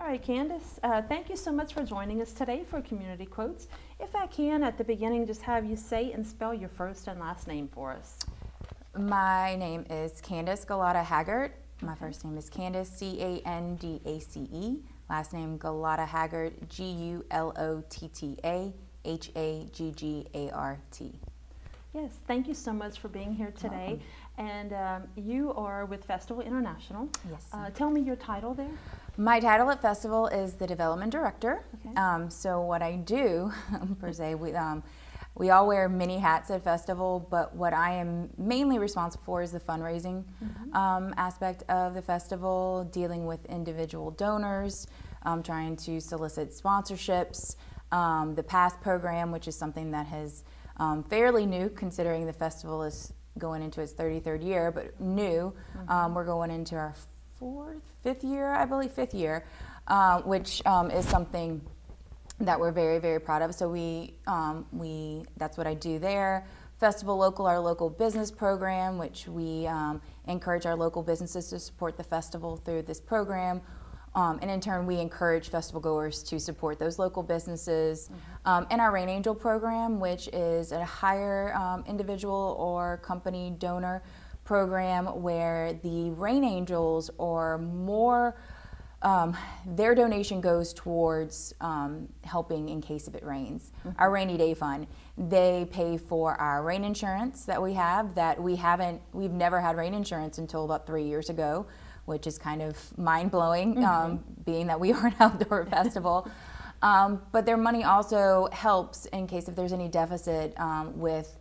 All right, Candace, thank you so much for joining us today for Community Quotes. If I can, at the beginning, just have you say and spell your first and last name for us. My name is Candace Gulotta-Haggart. My first name is Candace, C-A-N-D-A-C-E. Last name Gulotta-Haggart, G-U-L-O-T-T-A-H-A-G-G-A-R-T. Yes, thank you so much for being here today. And you are with Festival International. Yes. Tell me your title there. My title at Festival is the Development Director. Okay. So what I do, per se, we all wear many hats at Festival, but what I am mainly responsible for is the fundraising aspect of the festival, dealing with individual donors, trying to solicit sponsorships, the PASS program, which is something that has fairly new considering the festival is going into its 33rd year, but new. We're going into our fifth year, which is something that we're very, very proud of. So that's what I do there. Festival Local, our local business program, which we encourage our local businesses to support the festival through this program. And in turn, we encourage festival goers to support those local businesses. And our Rain Angel program, which is a higher individual or company donor program where the Rain Angels or more, their donation goes towards helping in case if it rains. Our rainy day fund, they pay for our rain insurance that we have we've never had rain insurance until about 3 years ago, which is kind of mind-blowing, being that we are an outdoor festival. But their money also helps in case if there's any deficit with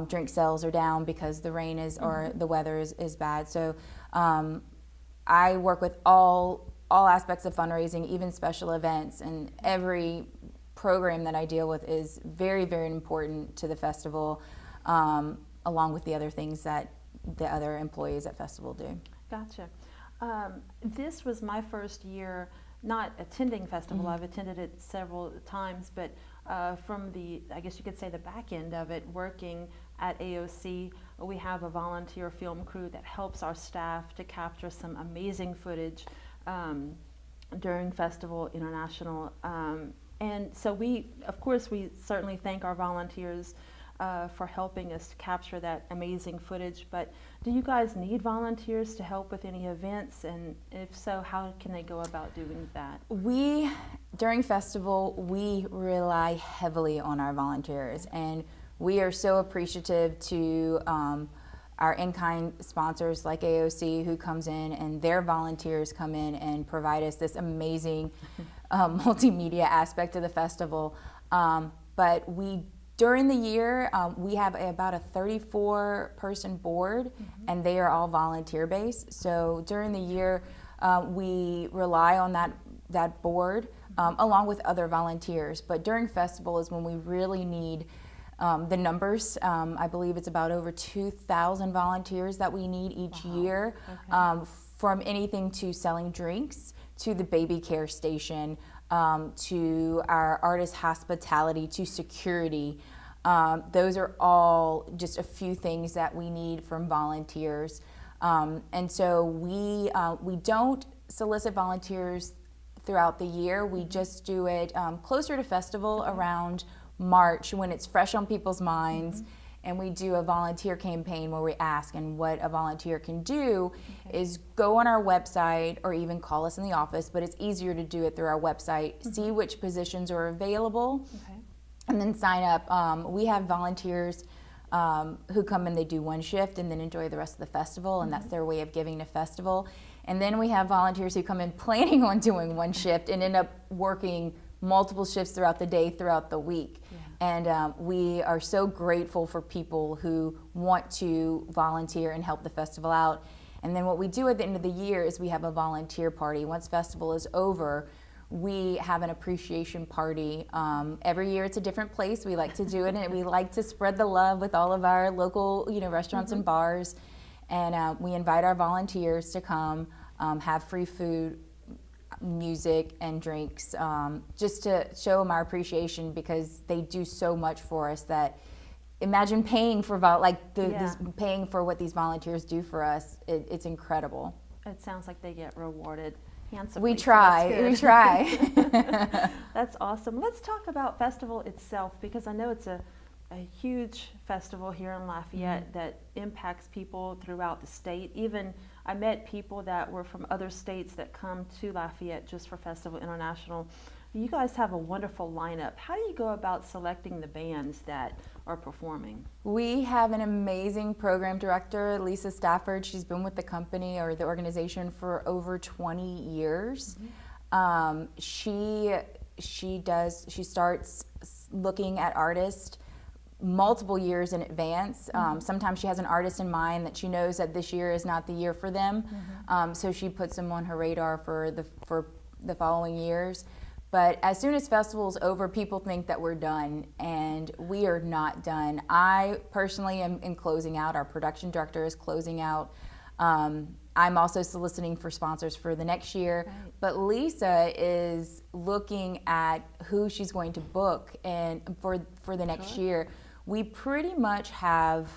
drink sales are down because the rain is or the weather is bad. So I work with all aspects of fundraising, even special events, and every program that I deal with is very, very important to the festival, along with the other things that the other employees at Festival do. Gotcha. This was my first year not attending Festival. I've attended it several times, but from I guess you could say the back end of it, working at AOC, we have a volunteer film crew that helps our staff to capture some amazing footage during Festival International. And so of course, we certainly thank our volunteers for helping us to capture that amazing footage. But do you guys need volunteers to help with any events? And if so, how can they go about doing that? During Festival, we rely heavily on our volunteers, and we are so appreciative to our in-kind sponsors like AOC, who comes in and their volunteers come in and provide us this amazing multimedia aspect of the festival. But during the year, we have about a 34-person board, and they are all volunteer-based. So during the year, we rely on that board along with other volunteers. But during Festival is when we really need the numbers. I believe it's about over 2,000 volunteers that we need each year, from anything to selling drinks, to the baby care station, to our artist hospitality, to security. Those are all just a few things that we need from volunteers. And so we don't solicit volunteers throughout the year. We just do it closer to Festival around March when it's fresh on people's minds. And we do a volunteer campaign where we ask, and what a volunteer can do is go on our website or even call us in the office, but it's easier to do it through our website, see which positions are available, and then sign up. We have volunteers who come in, they do one shift and then enjoy the rest of the festival, and that's their way of giving to Festival. And then we have volunteers who come in planning on doing one shift and end up working multiple shifts throughout the day, throughout the week. And we are so grateful for people who want to volunteer and help the festival out. And then what we do at the end of the year is we have a volunteer party. Once Festival is over, we have an appreciation party. Every year it's a different place. We like to do it, and we like to spread the love with all of our local, restaurants and bars. And we invite our volunteers to come, have free food, music and drinks, just to show them our appreciation, because they do so much for us. That imagine paying for paying for what these volunteers do for us. It's incredible. It sounds like they get rewarded. handsomely. We so try. that's good. We try. That's awesome. Let's talk about festival itself, because I know it's a huge festival here in Lafayette that impacts people throughout the state. Even I met people that were from other states that come to Lafayette just for Festival International. You guys have a wonderful lineup. How do you go about selecting the bands that are performing? We have an amazing program director, Lisa Stafford. She's been with the company or the organization for over 20 years. She starts looking at artists multiple years in advance. Sometimes she has an artist in mind that she knows that this year is not the year for them. So she puts them on her radar for the following years. But as soon as festival's over, people think that we're done, and we are not done. I personally am in closing out. Our production director is closing out. I'm also soliciting for sponsors for the next year. Right. But Lisa is looking at who she's going to book and for the next year. We pretty much have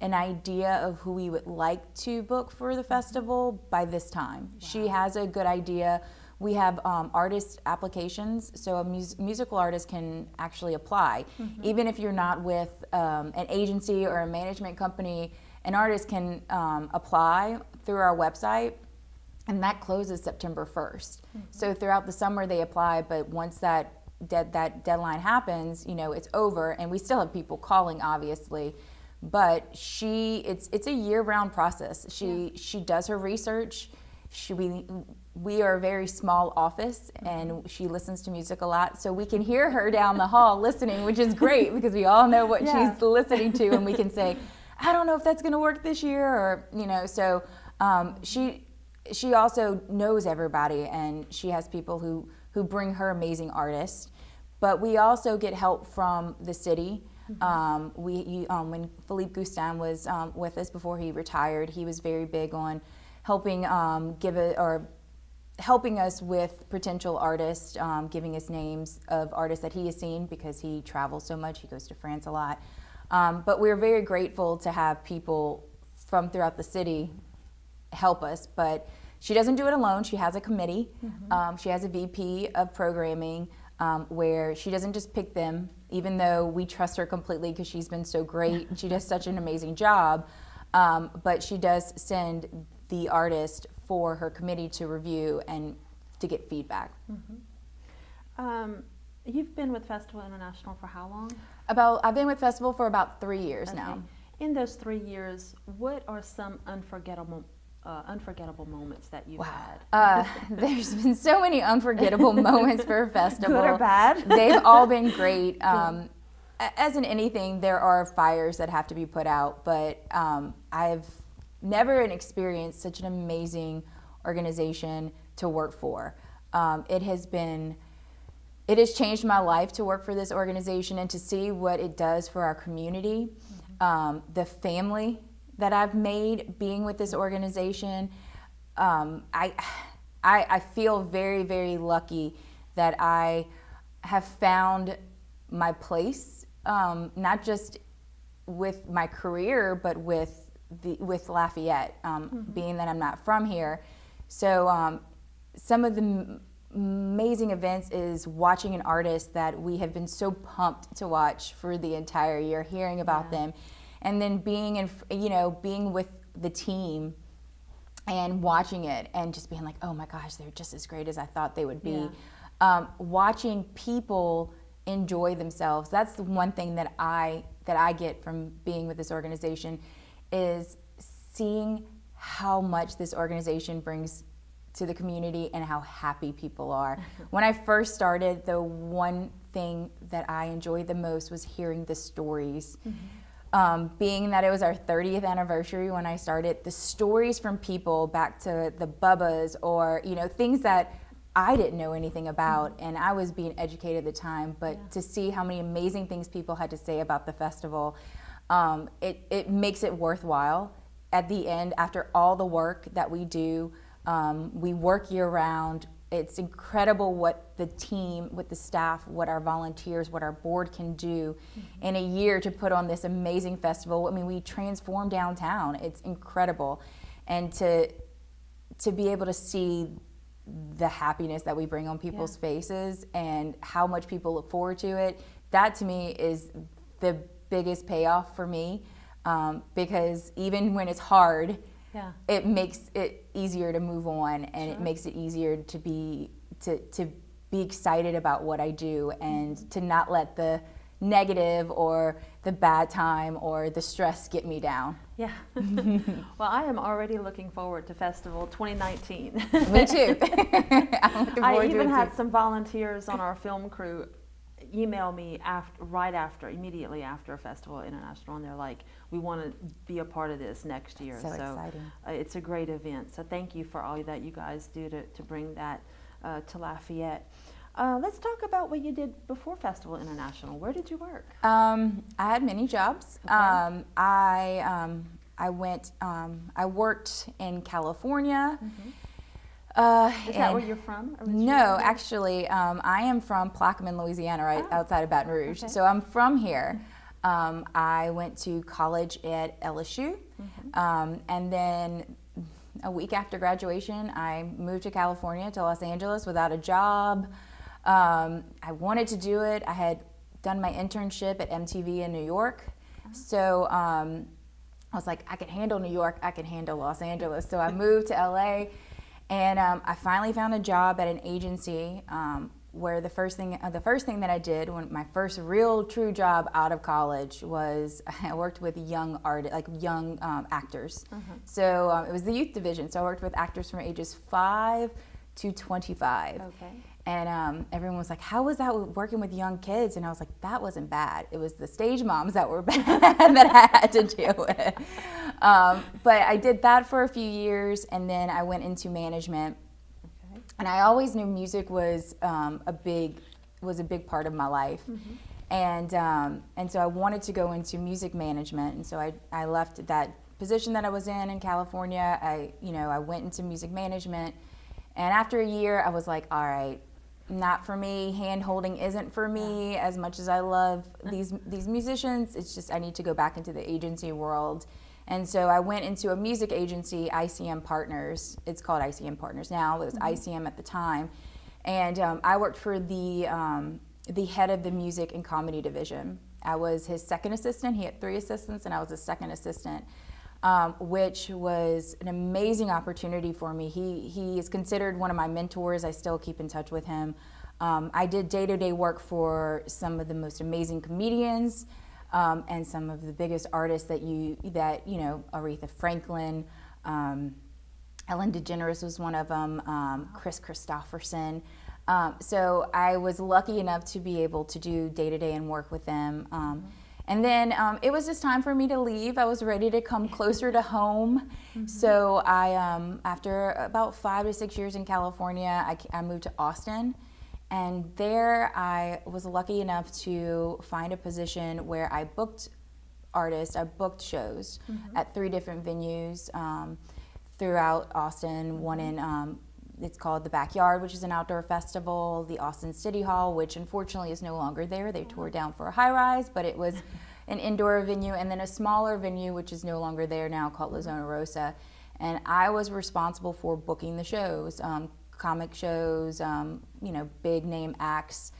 an idea of who we would like to book for the festival by this time. Wow. She has a good idea. We have artist applications, so a musical artist can actually apply. Even if you're not with an agency or a management company, an artist can apply through our website, and that closes September 1st. So throughout the summer they apply, but once that deadline happens, it's over, and we still have people calling, obviously. But it's a year-round process. She does her research. We are a very small office, and she listens to music a lot, so we can hear her down the hall listening, which is great because we all know what she's listening to, and we can say, I don't know if that's going to work this year, or so she also knows everybody, and she has people who bring her amazing artists. But we also get help from the city. When Philippe Gustin was with us before he retired, he was very big on helping helping us with potential artists, giving us names of artists that he has seen because he travels so much. He goes to France a lot. But we're very grateful to have people from throughout the city help us. But she doesn't do it alone. She has a committee. She has a VP of programming where she doesn't just pick them, even though we trust her completely because she's been so great. She does such an amazing job. But she does send the artist for her committee to review and to get feedback. You've been with Festival International for how long? I've been with Festival for about 3 years now. In those 3 years, what are some unforgettable moments that you've had? There's been so many unforgettable moments for Festival. Good or bad? They've all been great. As in anything, there are fires that have to be put out, but I've never experienced such an amazing organization to work for. It has changed my life to work for this organization and to see what it does for our community. The family that I've made being with this organization, I feel very, very lucky that I have found my place, not just with my career, but with Lafayette, being that I'm not from here. So some of the amazing events is watching an artist that we have been so pumped to watch for the entire year, hearing about them, and then being being with the team and watching it and just being like, oh my gosh, they're just as great as I thought they would be. Watching people enjoy themselves, that's the one thing that I get from being with this organization, is seeing how much this organization brings to the community and how happy people are. When I first started, the one thing that I enjoyed the most was hearing the stories. Being that it was our 30th anniversary when I started, the stories from people back to the Bubbas or things that I didn't know anything about, and I was being educated at the time, but to see how many amazing things people had to say about the festival, it makes it worthwhile. At the end, after all the work that we do, we work year round. It's incredible what the team, what the staff, what our volunteers, what our board can do in a year to put on this amazing festival. I mean, we transform downtown. It's incredible. And to be able to see the happiness that we bring on people's faces and how much people look forward to it. That to me is the biggest payoff for me, because even when it's hard, it makes it easier to move on, and it makes it easier to be excited about what I do, and to not let the negative or the bad time or the stress get me down. Yeah. Well, I am already looking forward to Festival 2019. Me too. I even had some volunteers on our film crew email me immediately after Festival International, and they're like, we want to be a part of this next year. So exciting. It's a great event. So thank you for all that you guys do to bring that to Lafayette. Let's talk about what you did before Festival International. Where did you work? I had many jobs. Okay. I worked in California. Is that where you're from? No, actually, I am from Plaquemine, Louisiana, right outside of Baton Rouge. Okay. So I'm from here. I went to college at LSU, and then a week after graduation, I moved to California, to Los Angeles, without a job. I wanted to do it. I had done my internship at MTV in New York. So I was like, I can handle New York, I can handle Los Angeles. So I moved to LA, and I finally found a job at an agency where the first thing that I did, when my first real true job out of college, was I worked with young actors. So it was the youth division. So I worked with actors from ages 5 to 25. Okay. And everyone was like, how was that working with young kids? And I was like, that wasn't bad. It was the stage moms that were bad that I had to deal with. But I did that for a few years, and then I went into management. Okay. And I always knew music was a big part of my life. And so I wanted to go into music management. And so I left that position that I was in California. I went into music management. And after a year, I was like, all right, not for me. Hand holding isn't for me. As much as I love these musicians, it's just I need to go back into the agency world. And so I went into a music agency, ICM Partners. It's called ICM Partners now. It was ICM at the time. And I worked for the head of the music and comedy division. I was his second assistant. He had 3 assistants, and I was his second assistant. Which was an amazing opportunity for me. He is considered one of my mentors. I still keep in touch with him. I did day-to-day work for some of the most amazing comedians and some of the biggest artists that Aretha Franklin, Ellen DeGeneres was one of them, Chris Christopherson. So I was lucky enough to be able to do day-to-day and work with them. And then it was just time for me to leave. I was ready to come closer to home. So I, after about 5 to 6 years in California, I moved to Austin. And there I was lucky enough to find a position where I booked artists, I booked shows at 3 different venues throughout Austin. One in, it's called The Backyard, which is an outdoor festival, the Austin City Hall, which unfortunately is no longer there. They tore down for a high-rise, but it was an indoor venue, and then a smaller venue, which is no longer there now, called La Zona Rosa. And I was responsible for booking the shows, comic shows, big-name acts.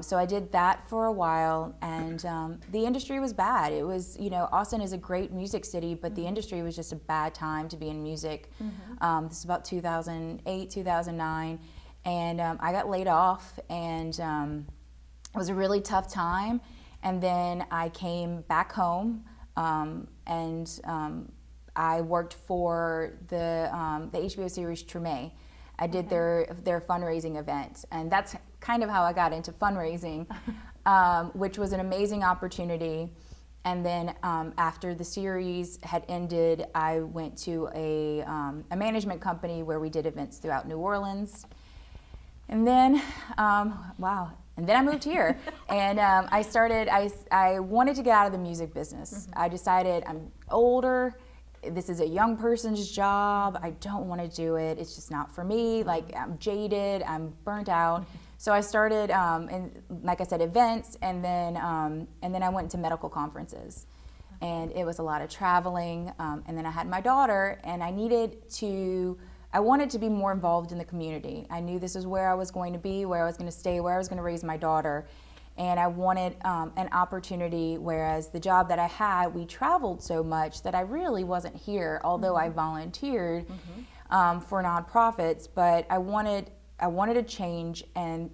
So I did that for a while, and the industry was bad. It was, Austin is a great music city, but the industry was just a bad time to be in music. This is about 2008, 2009, and I got laid off, and it was a really tough time. And then I came back home, and I worked for the HBO series Treme. I did their fundraising event, and that's kind of how I got into fundraising, which was an amazing opportunity. And then after the series had ended, I went to a management company where we did events throughout New Orleans. And then, and then I moved here, and I wanted to get out of the music business. I decided I'm older. This is a young person's job. I don't want to do it. It's just not for me. Like, I'm jaded. I'm burnt out. So I started, like I said, events, and then I went to medical conferences, and it was a lot of traveling. And then I had my daughter, and I needed to I wanted to be more involved in the community. I knew this is where I was going to be, where I was going to stay, where I was going to raise my daughter. And I wanted an opportunity, whereas the job that I had, we traveled so much that I really wasn't here, although I volunteered for nonprofits. But I wanted a change, and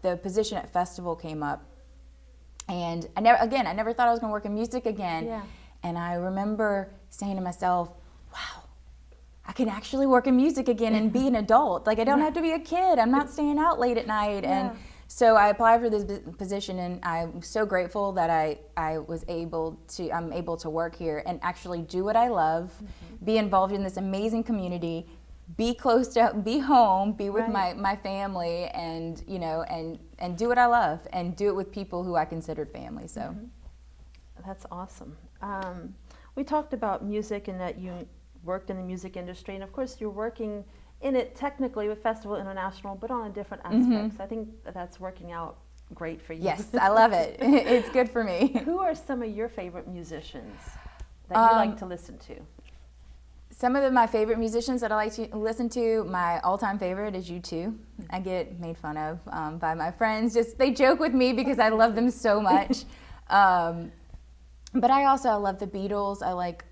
the position at Festival came up. And I never thought I was going to work in music again. Yeah. And I remember saying to myself, wow, I can actually work in music again and be an adult. Like, I don't have to be a kid. I'm not staying out late at night. Yeah. And so I applied for this position, and I'm so grateful that I'm able to work here and actually do what I love, be involved in this amazing community, be home, be with my family, and and do what I love, and do it with people who I considered family. So that's awesome. We talked about music and that you worked in the music industry, and of course you're working in it technically with Festival International, but on a different aspects. I think that's working out great for you. Yes, I love it. It's good for me. Who are some of your favorite musicians that you like to listen to? Some of my favorite musicians that I like to listen to, my all-time favorite is U2. I get made fun of by my friends. They joke with me because I love them so much. But I love the Beatles. I like,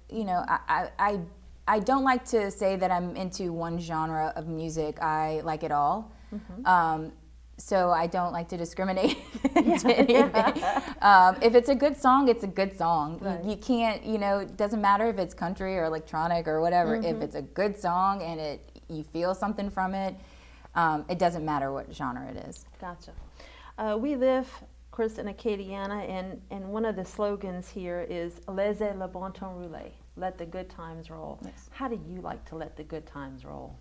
I don't like to say that I'm into one genre of music. I like it all. So I don't like to discriminate to anything. If it's a good song, it's a good song. Right. You can't, it doesn't matter if it's country or electronic or whatever. If it's a good song and you feel something from it, it doesn't matter what genre it is. Gotcha. We live, of course, in Acadiana, and one of the slogans here is "Laissez le bon temps rouler." Let the good times roll. Yes. How do you like to let the good times roll?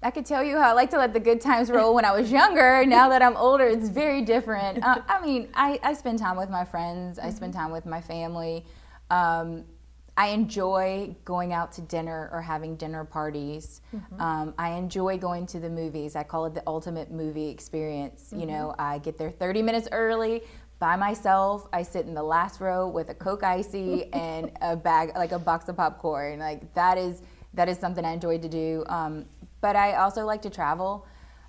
I could tell you how I like to let the good times roll when I was younger. Now that I'm older, it's very different. I spend time with my friends. I spend time with my family. I enjoy going out to dinner or having dinner parties. I enjoy going to the movies. I call it the ultimate movie experience. I get there 30 minutes early by myself. I sit in the last row with a Coke Icy and a box of popcorn. Like, that is something I enjoy to do. But I also like to travel.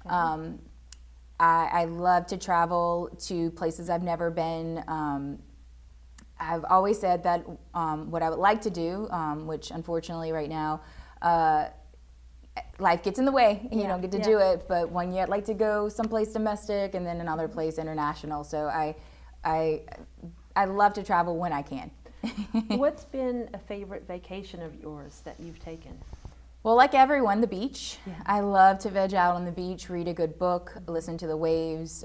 I love to travel to places I've never been. I've always said that what I would like to do, which unfortunately right now, life gets in the way and you don't get to do it, but one year I'd like to go someplace domestic and then another place international. So I love to travel when I can. What's been a favorite vacation of yours that you've taken? Well, like everyone, the beach. Yeah. I love to veg out on the beach, read a good book, listen to the waves.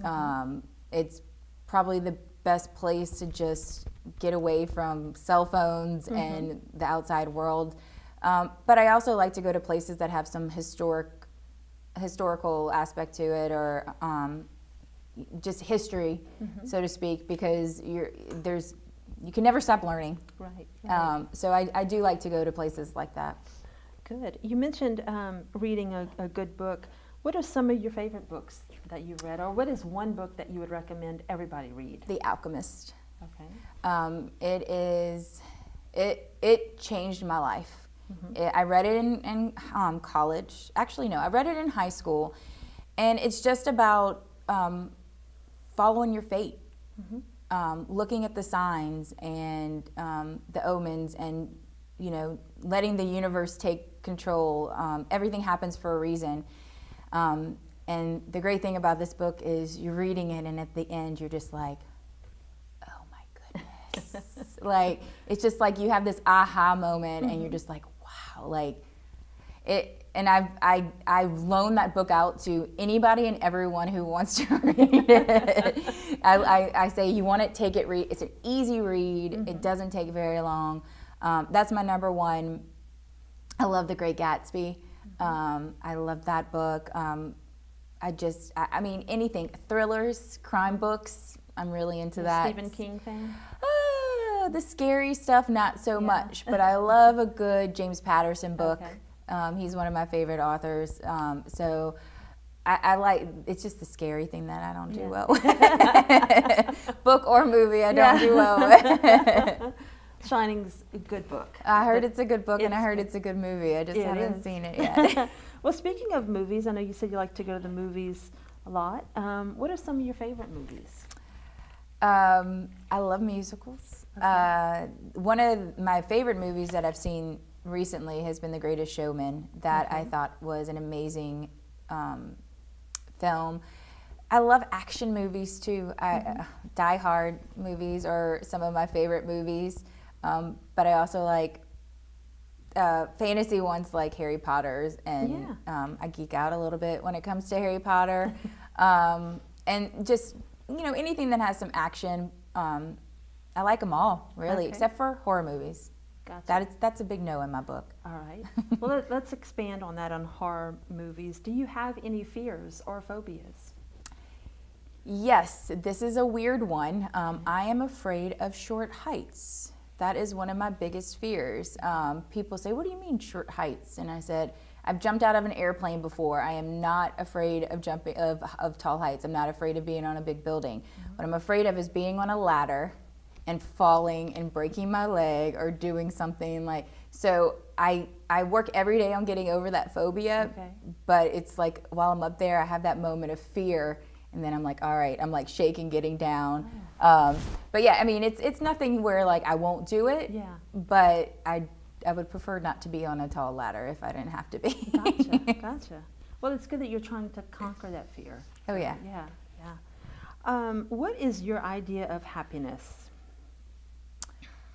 It's probably the best place to just get away from cell phones and the outside world. But I also like to go to places that have some historical aspect to it, or just history, so to speak, because you can never stop learning. Right. So I do like to go to places like that. Good. You mentioned reading a good book. What are some of your favorite books that you've read, or what is one book that you would recommend everybody read? The Alchemist. Okay. It changed my life. I read it in college. Actually, no, I read it in high school, and it's just about following your fate, looking at the signs and the omens, and letting the universe take control. Everything happens for a reason. And the great thing about this book is you're reading it, and at the end you're just like, oh my goodness. Like, it's just like you have this aha moment, and you're just like, wow. Like it. And I've loaned that book out to anybody and everyone who wants to read it. I say, you want it, take it, read. It's an easy read. It doesn't take very long. That's my number one. I love The Great Gatsby. I love that book. I mean, anything. Thrillers, crime books, I'm really into that. Stephen King fan? The scary stuff, not so much. But I love a good James Patterson book. Okay. He's one of my favorite authors. So I like, it's just the scary thing that I don't do well with. Book or movie, I don't do well with. Shining's a good book. I heard it's a good book, and I heard it's it's a good movie. I just It haven't is. seen it yet. Well, speaking of movies, I know you said you like to go to the movies a lot. What are some of your favorite movies? I love musicals. Okay. One of my favorite movies that I've seen recently has been The Greatest Showman, that I Okay. thought was an amazing film. I love action movies too. Die Hard movies are some of my favorite movies, but I also like fantasy ones like Harry Potter's, and I geek out a little bit when it comes to Harry Potter, and just anything that has some action. I like them all really, Okay. except for horror movies. Gotcha. That's a big no in my book. All right. Well, let's expand on that on horror movies. Do you have any fears or phobias? Yes, this is a weird one. I am afraid of short heights. That is one of my biggest fears. People say, "What do you mean short heights?" And I said, "I've jumped out of an airplane before. I am not afraid of jumping of tall heights. I'm not afraid of being on a big building. What I'm afraid of is being on a ladder and falling and breaking my leg or doing something like." So I work every day on getting over that phobia. Okay. But it's like while I'm up there, I have that moment of fear. And then I'm like, all right, I'm like shaking, getting down. But yeah, I mean, it's nothing where like I won't do it. Yeah. But I would prefer not to be on a tall ladder if I didn't have to be. Gotcha. Well, it's good that you're trying to conquer that fear. Oh yeah. Yeah. What is your idea of happiness?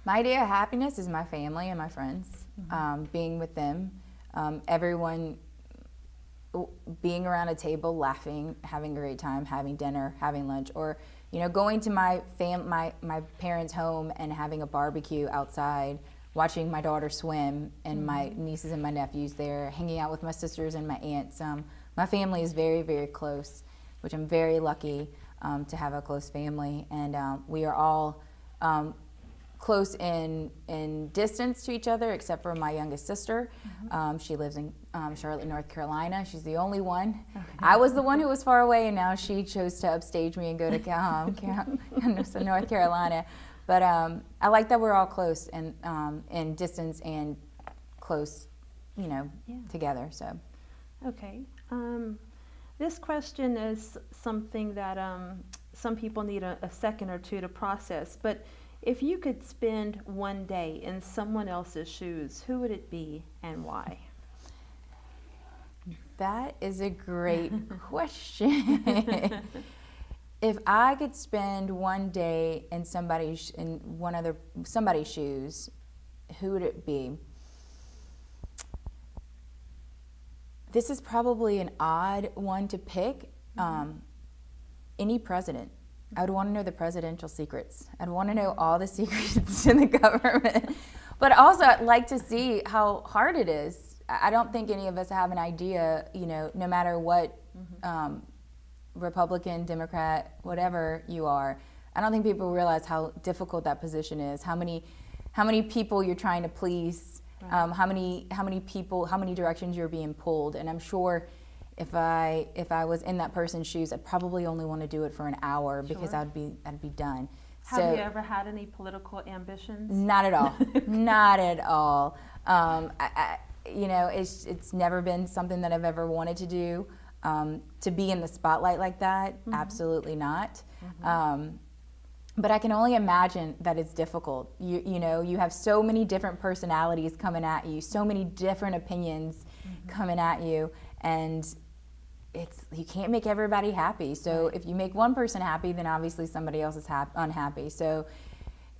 My idea of happiness is my family and my friends, being with them, everyone being around a table, laughing, having a great time, having dinner, having lunch, or going to my parents' home and having a barbecue outside, watching my daughter swim, and my nieces and my nephews there, hanging out with my sisters and my aunts. My family is very, very close, which I'm very lucky to have a close family, and we are all close in distance to each other, except for my youngest sister. She lives in Charlotte, North Carolina. She's the only one. Okay. I was the one who was far away, and now she chose to upstage me and go to North Carolina. But I like that we're all close and in distance and close, together. So. Okay. This question is something that some people need a second or two to process. But if you could spend one day in someone else's shoes, who would it be and why? That is a great question. If I could spend one day in somebody's shoes, who would it be? This is probably an odd one to pick. Any president. I would want to know the presidential secrets. I'd want to know all the secrets in the government. But also, I'd like to see how hard it is. I don't think any of us have an idea, no matter what Republican, Democrat, whatever you are. I don't think people realize how difficult that position is, how many people you're trying to please, Right. how many directions you're being pulled. And I'm sure if I was in that person's shoes, I'd probably only want to do it for an hour because Sure. I'd be done. Have you ever had any political ambitions? Not at all. Not at all. It's never been something that I've ever wanted to do. To be in the spotlight like that, absolutely not. But I can only imagine that it's difficult. You have so many different personalities coming at you, so many different opinions coming at you, and you can't make everybody happy. So if you make one person happy, then obviously somebody else is unhappy. So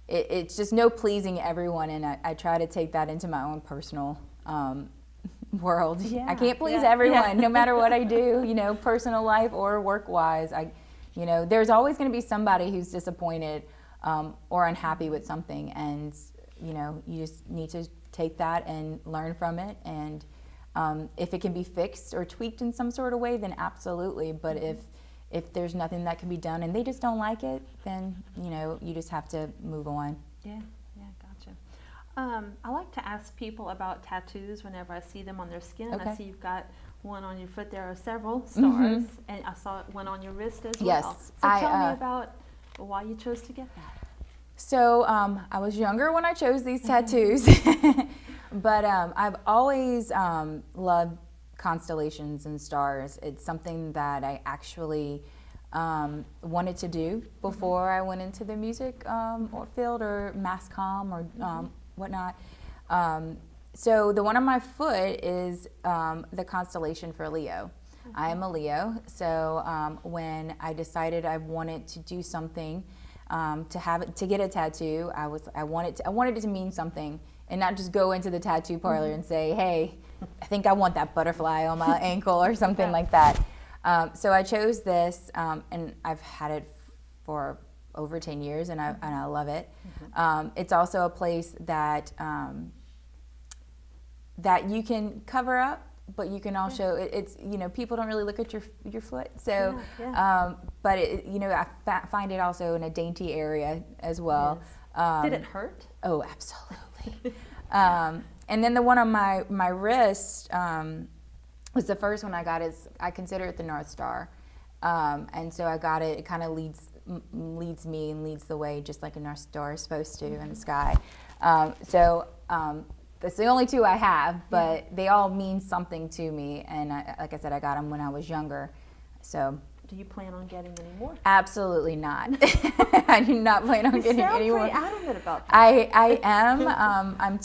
it's just no pleasing everyone, and I try to take that into my own personal world. I can't please everyone, no matter what I do, personal life or work-wise. There's always going to be somebody who's disappointed or unhappy with something, and you just need to take that and learn from it, and if it can be fixed or tweaked in some sort of way, then absolutely. But if there's nothing that can be done and they just don't like it, then you just have to move on. Yeah, gotcha. I like to ask people about tattoos whenever I see them on their skin. Okay. I see you've got one on your foot. There are several stars, and I saw one on your wrist as well. Yes, So tell me about why you chose to get that. So I was younger when I chose these tattoos, but I've always loved constellations and stars. It's something that I actually wanted to do before I went into the music or field or mass comm or whatnot. So the one on my foot is the constellation for Leo. I am a Leo, so when I decided I wanted to do something to get a tattoo, I wanted it to mean something and not just go into the tattoo parlor and say, hey, I think I want that butterfly on my ankle or something like that. So I chose this, and I've had it for over 10 years, and I love it. It's also a place that that you can cover up, but you can also, it's, you know, people don't really look at your foot. So, but it, you know, I find it also in a dainty area as well. Yes. Did it hurt? Oh, absolutely. And then the one on my wrist was the first one I got. I consider it the North Star. And so I got it. It kind of leads me and leads the way, just like a North Star is supposed to in the sky. That's the only two I have, but they all mean something to me. And like I said, I got them when I was younger. So. Do you plan on getting any more? Absolutely not. I do not plan on getting any more. You sound pretty adamant about that. I am. I'm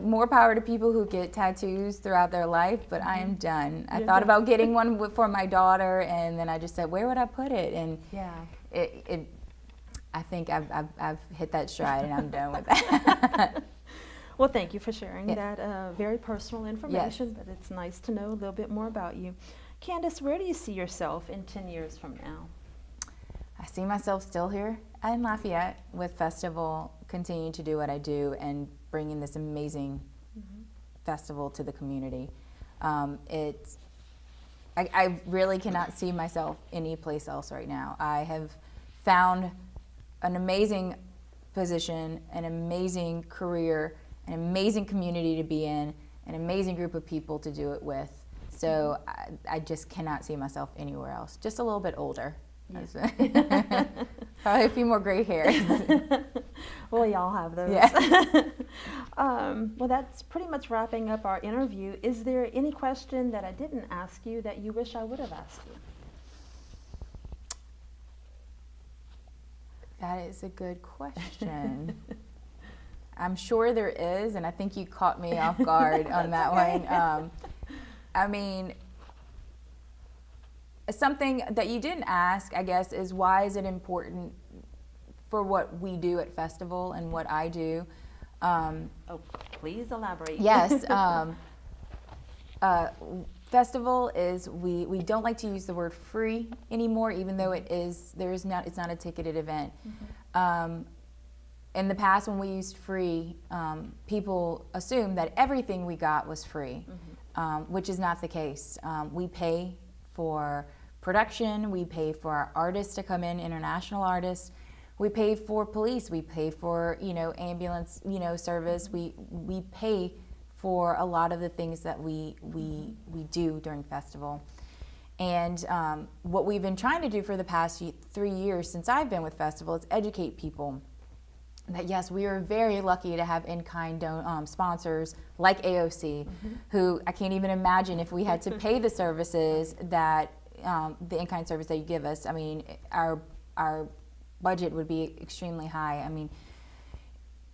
more power to people who get tattoos throughout their life, but I am done. I thought about getting one for my daughter, and then I just said, where would I put it? And I think I've hit that stride, and I'm done with that. Well, thank you for sharing that very personal information, but it's nice to know a little bit more about you. Candace, where do you see yourself in 10 years from now? I see myself still here in Lafayette with Festival, continuing to do what I do and bringing this amazing festival to the community. I really cannot see myself any place else right now. I have found an amazing position, an amazing career, an amazing community to be in, an amazing group of people to do it with. So I just cannot see myself anywhere else. Just a little bit older. Yes. Probably a few more gray hairs. Well, y'all have those. Yeah. Well, that's pretty much wrapping up our interview. Is there any question that I didn't ask you that you wish I would have asked you? That is a good question. I'm sure there is, and I think you caught me off guard on that one. I mean, something that you didn't ask, I guess, is why is it important for what we do at Festival and what I do? Please elaborate. Yes. Festival is, we don't like to use the word free anymore, even though it's not a ticketed event. In the past, when we used free, people assumed that everything we got was free. Which is not the case. We pay for production, we pay for our artists to come in, international artists, we pay for police, we pay for, ambulance, service, we pay for a lot of the things that we do during Festival. And what we've been trying to do for the past 3 years since I've been with Festival is educate people that yes, we are very lucky to have in-kind sponsors like AOC, who I can't even imagine if we had to pay the services that the in-kind service that you give us. I mean, our budget would be extremely high. I mean,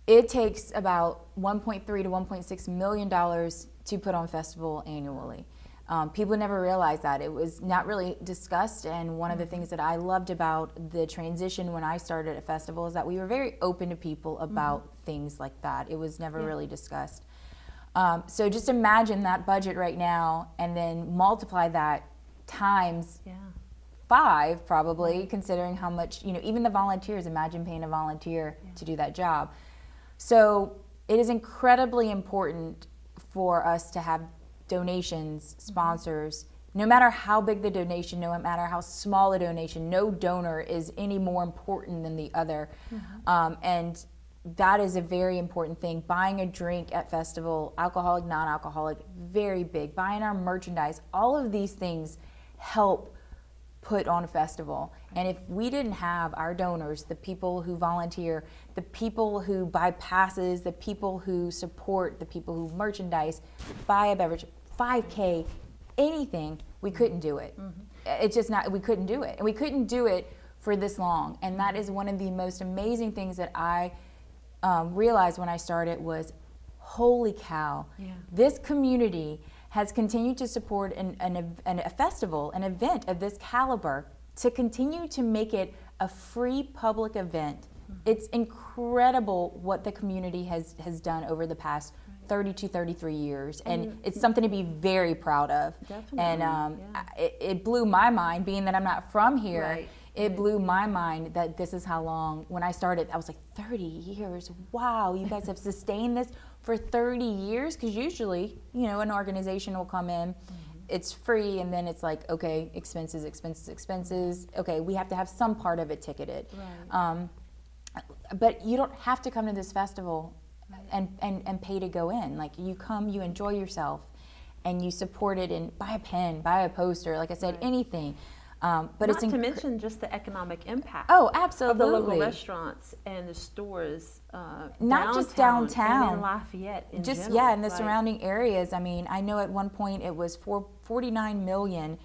it takes about $1.3 to $1.6 million to put on Festival annually. People never realized that. It was not really discussed, and one of the things that I loved about the transition when I started at Festival is that we were very open to people about things like that. It was never really discussed. So just imagine that budget right now and then multiply that times 5 probably, considering how much, even the volunteers, imagine paying a volunteer to do that job. So it is incredibly important for us to have donations, sponsors, no matter how big the donation, no matter how small the donation, no donor is any more important than the other. And that is a very important thing. Buying a drink at Festival, alcoholic, non-alcoholic, very big. Buying our merchandise, all of these things help put on a festival. And if we didn't have our donors, the people who volunteer, the people who buy passes, the people who support, the people who merchandise, buy a beverage, 5K, anything, we couldn't do it. It's just not, we couldn't do it. And we couldn't do it for this long. And that is one of the most amazing things that I realized when I started was, holy cow, this community has continued to support a festival, an event of this caliber, to continue to make it a free public event. It's incredible what the community has done over the past 32, 33 years, and it's something to be very proud of. Definitely. And it blew my mind, being that I'm not from here. Right. It blew my mind that this is how long. When I started, I was like, 30 years, wow, you guys have sustained this for 30 years? Because usually, you know, an organization will come in, it's free, and then it's like, okay, expenses, expenses, expenses. Okay, we have to have some part of it ticketed. Right. But you don't have to come to this festival and pay to go in. Like, you come, you enjoy yourself, and you support it, and buy a pen, buy a poster, like I said, anything. But not it's to mention just the economic impact. Oh, absolutely. Of the local restaurants and the stores, not just downtown, and in Lafayette in just general. in the surrounding areas. I mean, I know at one point it was 49 million.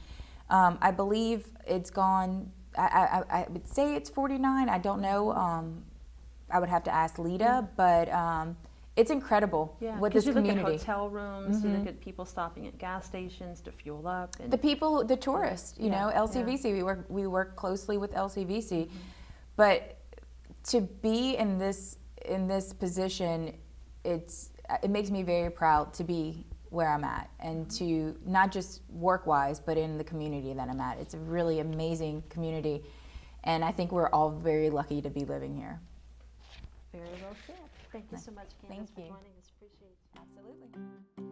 I believe it's gone. I would say it's 49. I don't know. I would have to ask Lita, but it's incredible what this community. You look at hotel rooms, you look at people stopping at gas stations to fuel up. And the people, the tourists, you know, LCVC, we work closely with LCVC. But to be in this position, it makes me very proud to be where I'm at, and to not just work-wise, but in the community that I'm at. It's a really amazing community, and I think we're all very lucky to be living here. Very well said. Thank you so much, Candace, for joining us. Appreciate it. Absolutely.